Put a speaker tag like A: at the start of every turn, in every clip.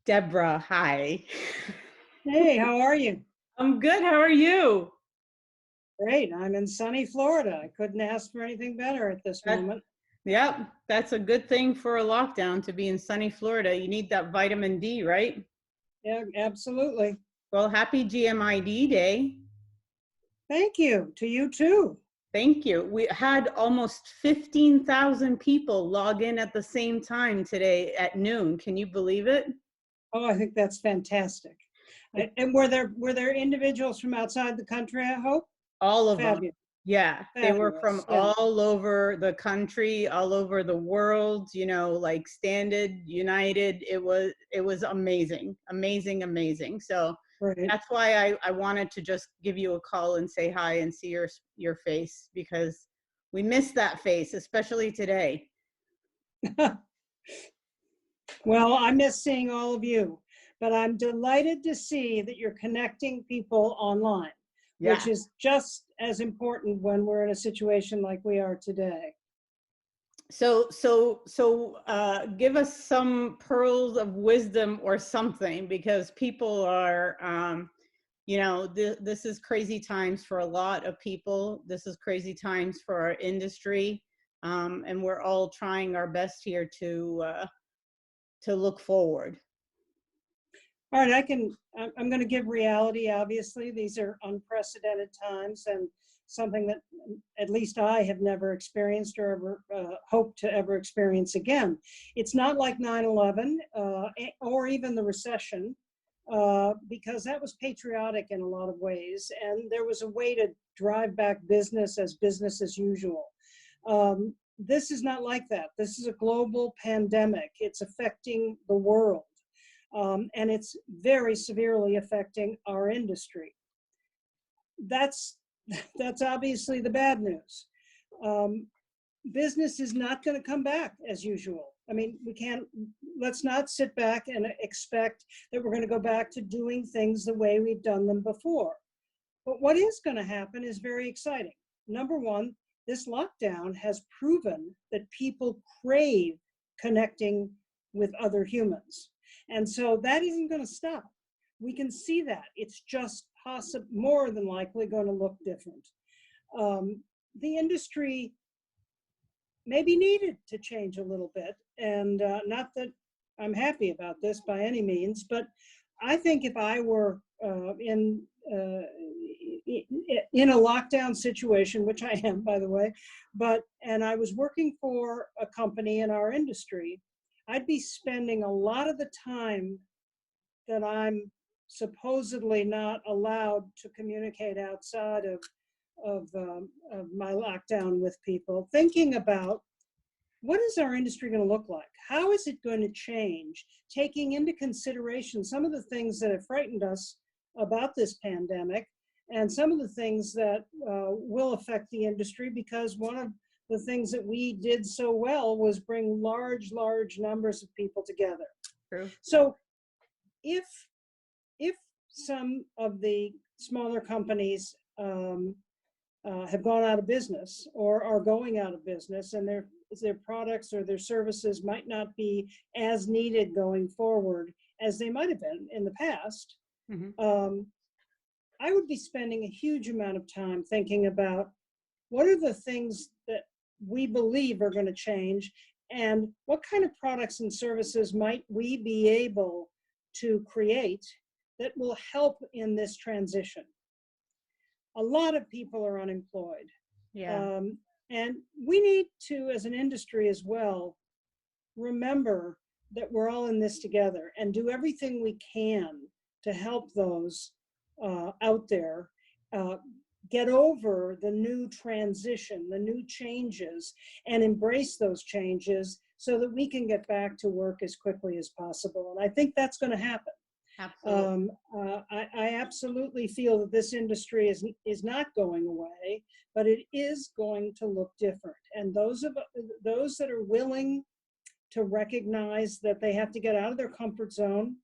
A: Deborah, hi.
B: Hey, how are you?
A: I'm good. How are you?
B: Great. I'm in sunny Florida. I couldn't ask for anything better at this
A: That,
B: moment.
A: yep, that's a good thing for a lockdown to be in sunny Florida. You need that vitamin D, right?
B: Yeah, absolutely.
A: Well, happy GMID Day.
B: Thank you. To you too.
A: Thank you. We had almost 15,000 people log in at the same time today at noon. Can you believe it?
B: Oh, I think that's fantastic. And were there individuals from outside the country, I hope?
A: All of them.
B: Fabulous.
A: Yeah, they were from
B: Fabulous. Yeah.
A: all over the country, all over the world, like standard, united. It was amazing, amazing, amazing. So
B: Right.
A: that's why I wanted to just give you a call and say hi and see your face, because we miss that face, especially today.
B: Well, I miss seeing all of you, but I'm delighted to see that you're connecting people online, which
A: Yeah.
B: is just as important when we're in a situation like we are today.
A: So give us some pearls of wisdom or something, because people are, this is crazy times for a lot of people. This is crazy times for our industry, and we're all trying our best here to look forward.
B: All right, I'm going to give reality, obviously. These are unprecedented times and something that at least I have never experienced or ever hope to ever experience again. It's not like 9/11 or even the recession, because that was patriotic in a lot of ways. And there was a way to drive back business as usual. This is not like that. This is a global pandemic. It's affecting the world. And it's very severely affecting our industry. That's that's obviously the bad news. Um, Business is not going to come back as usual. I mean, let's not sit back and expect that we're going to go back to doing things the way we've done them before. But what is going to happen is very exciting. Number one, this lockdown has proven that people crave connecting with other humans. And so that isn't going to stop. We can see that. It's just more than likely going to look different. The industry maybe needed to change a little bit. And not that I'm happy about this by any means, but I think if I were in a lockdown situation, which I am, by the way, and I was working for a company in our industry, I'd be spending a lot of the time that I'm supposedly not allowed to communicate outside of my lockdown with people, thinking about what is our industry going to look like? How is it going to change? Taking into consideration some of the things that have frightened us about this pandemic and some of the things that will affect the industry, because one of the things that we did so well was bring large numbers of people together.
A: True.
B: So if some of the smaller companies have gone out of business or are going out of business, and their products or their services might not be as needed going forward as they might have been in the past,
A: Mm-hmm.
B: I would be spending a huge amount of time thinking about what are the things that we believe are going to change, and what kind of products and services might we be able to create that will help in this transition. A lot of people are unemployed.
A: Yeah.
B: And we need to, as an industry as well, remember that we're all in this together and do everything we can to help those out there get over the new transition, the new changes, and embrace those changes so that we can get back to work as quickly as possible. And I think that's going to happen.
A: Absolutely.
B: I absolutely feel that this industry is not going away, but it is going to look different. And those that are willing to recognize that they have to get out of their comfort zone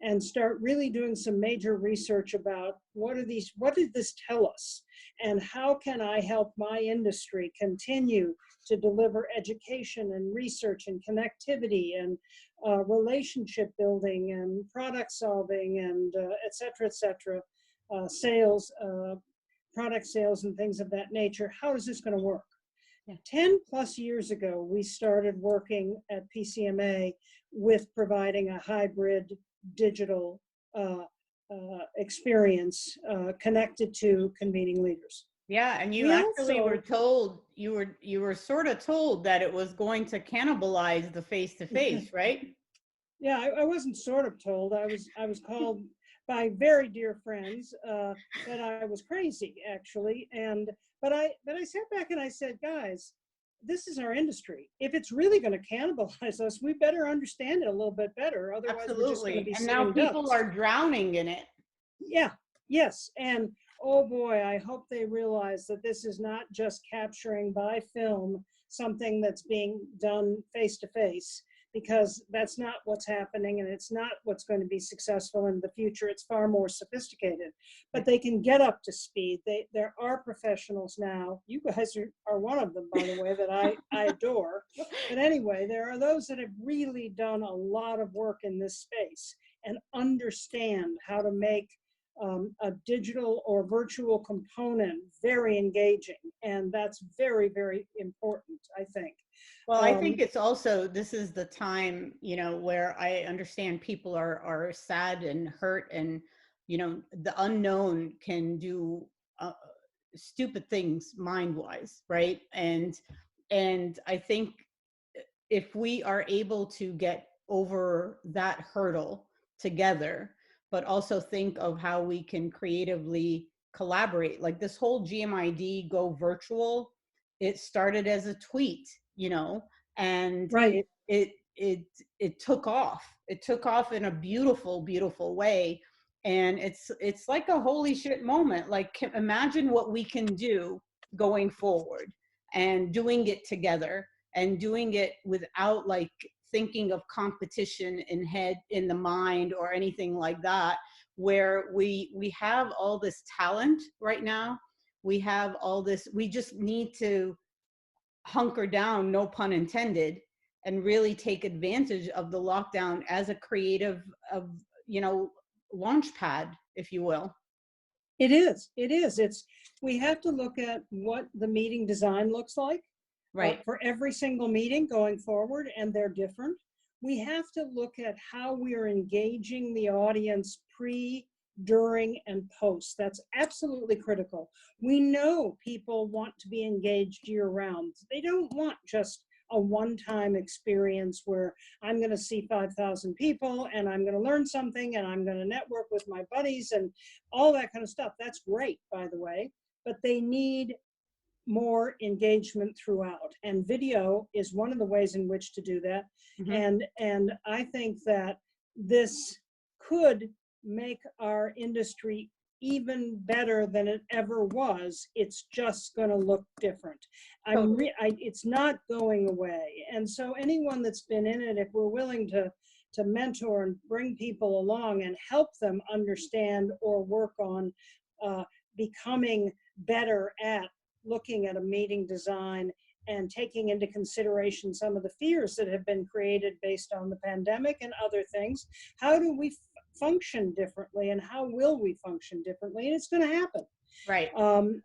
B: and start really doing some major research about what did this tell us, and how can I help my industry continue to deliver education and research and connectivity and relationship building and product solving and et cetera, sales, product sales and things of that nature. How is this going to work?
A: Yeah.
B: 10 plus years ago, we started working at PCMA with providing a hybrid digital experience connected to convening leaders.
A: Yeah, and you
B: We
A: actually were
B: also,
A: told, you were sort of told that it was going to cannibalize the face-to-face, right?
B: yeah, I wasn't sort of told. I was called by very dear friends that I was crazy, actually. But I sat back and I said, guys, this is our industry. If it's really going to cannibalize us, we better understand it a little bit better. Otherwise, we're just going to
A: Absolutely.
B: be
A: And now
B: sitting
A: people
B: ducks.
A: are drowning in it.
B: Yeah, yes. And oh boy, I hope they realize that this is not just capturing by film something that's being done face to face, because that's not what's happening, and it's not what's going to be successful in the future. It's far more sophisticated, but they can get up to speed. There are professionals now. You guys are one of them, by the way, that I adore. But anyway, there are those that have really done a lot of work in this space and understand how to make a digital or virtual component very engaging. And that's very, very important, I think.
A: Well, I think it's also, this is the time, you know, where I understand people are sad and hurt, and, you know, the unknown can do stupid things mind-wise, right? And I think if we are able to get over that hurdle together, but also think of how we can creatively collaborate, like this whole GMID go virtual, it started as a tweet, you know, and
B: Right.
A: it took off. It took off in a beautiful, beautiful way. And it's like a holy shit moment. Like, imagine what we can do going forward, and doing it together, and doing it without like thinking of competition in the mind or anything like that, where we have all this talent right now. We have all this, we just need to hunker down, no pun intended, and really take advantage of the lockdown as a creative of, you know, launch pad, if you will.
B: It is. It is. We have to look at what the meeting design looks like
A: Right.
B: for every single meeting going forward, and they're different. We have to look at how we are engaging the audience pre, during, and post. That's absolutely critical. We know people want to be engaged year round. They don't want just a one-time experience where I'm going to see 5,000 people and I'm going to learn something and I'm going to network with my buddies and all that kind of stuff. That's great, by the way, but they need more engagement throughout, and video is one of the ways in which to do that.
A: Mm-hmm.
B: And I think that this could make our industry even better than it ever was. It's just going to look different. It's not going away. And so anyone that's been in it, if we're willing to mentor and bring people along and help them understand or work on becoming better at looking at a meeting design and taking into consideration some of the fears that have been created based on the pandemic and other things. How do we function differently, and how will we function differently? And it's going to happen.
A: Right.
B: And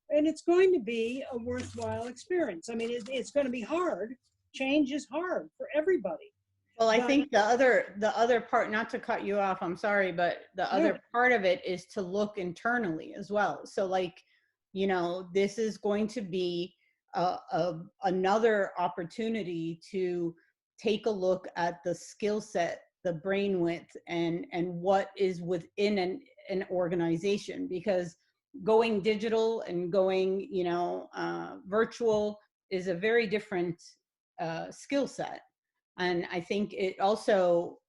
B: it's going to be a worthwhile experience. I mean, it's going to be hard. Change is hard for everybody.
A: Well, I think the other part, not to cut you off, I'm sorry, but the other part of it is to look internally as well. So like, you know, this is going to be another opportunity to take a look at the skill set, the brain width, and what is within an organization, because going digital and going, you know, virtual is a very different skill set. And I think it also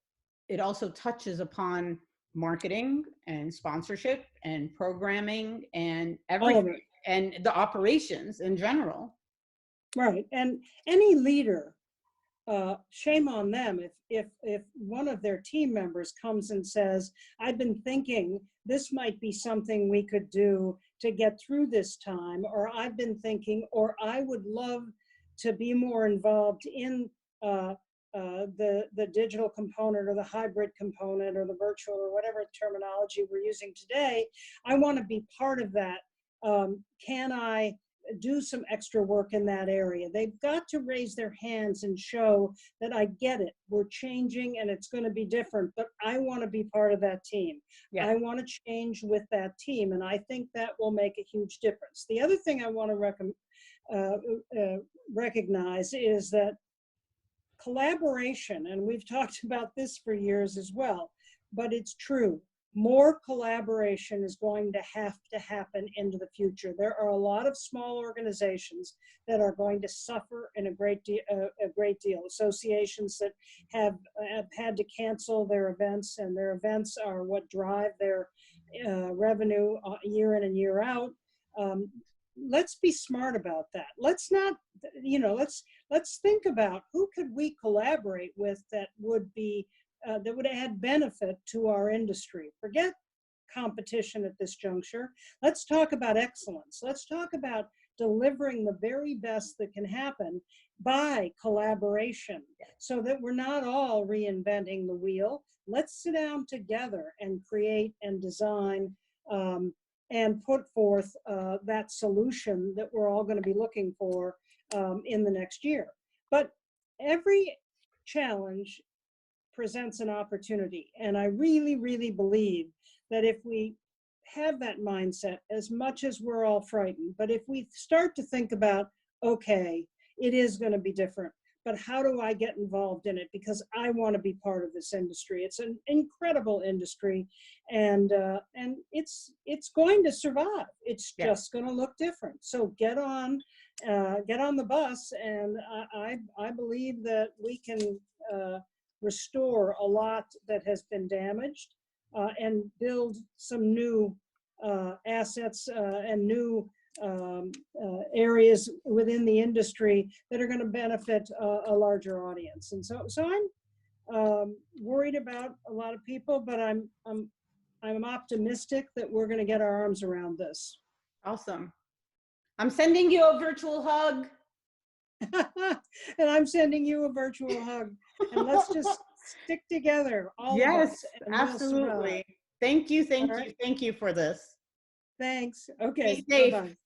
A: touches upon marketing and sponsorship and programming and everything, and the operations in general.
B: Right. And any leader shame on them if one of their team members comes and says, I've been thinking this might be something we could do to get through this time, or I've been thinking, or I would love to be more involved in the digital component or the hybrid component or the virtual or whatever terminology we're using today. I want to be part of that. Can I do some extra work in that area? They've got to raise their hands and show that I get it. We're changing and it's going to be different, but I want to be part of that team.
A: Yeah.
B: I want to change with that team, and I think that will make a huge difference. The other thing I want to recognize is that collaboration, and we've talked about this for years as well, but it's true. More collaboration is going to happen into the future. There are a lot of small organizations that are going to suffer in a great deal. Associations that have had to cancel their events, and their events are what drive their revenue year in and year out. Let's be smart about that. Let's not, let's think about who could we collaborate with that would be that would add benefit to our industry. Forget competition at this juncture. Let's talk about excellence. Let's talk about delivering the very best that can happen by collaboration, so that we're not all reinventing the wheel. Let's sit down together and create and design and put forth that solution that we're all going to be looking for in the next year. But every challenge presents an opportunity. And I really, really believe that if we have that mindset, as much as we're all frightened, but if we start to think about, okay, it is going to be different, but how do I get involved in it? Because I want to be part of this industry. It's an incredible industry, and it's going to survive. It's just going to look different. So get on the bus, and I believe that we can restore a lot that has been damaged, and build some new assets and new areas within the industry that are going to benefit a larger audience. And so I'm worried about a lot of people, but I'm optimistic that we're going to get our arms around this.
A: Awesome. I'm sending you a virtual hug.
B: And I'm sending you a virtual hug. And let's just stick together, all of us. And
A: absolutely. Thank you for this.
B: Thanks. Okay.
A: Be safe.
B: Bye-bye.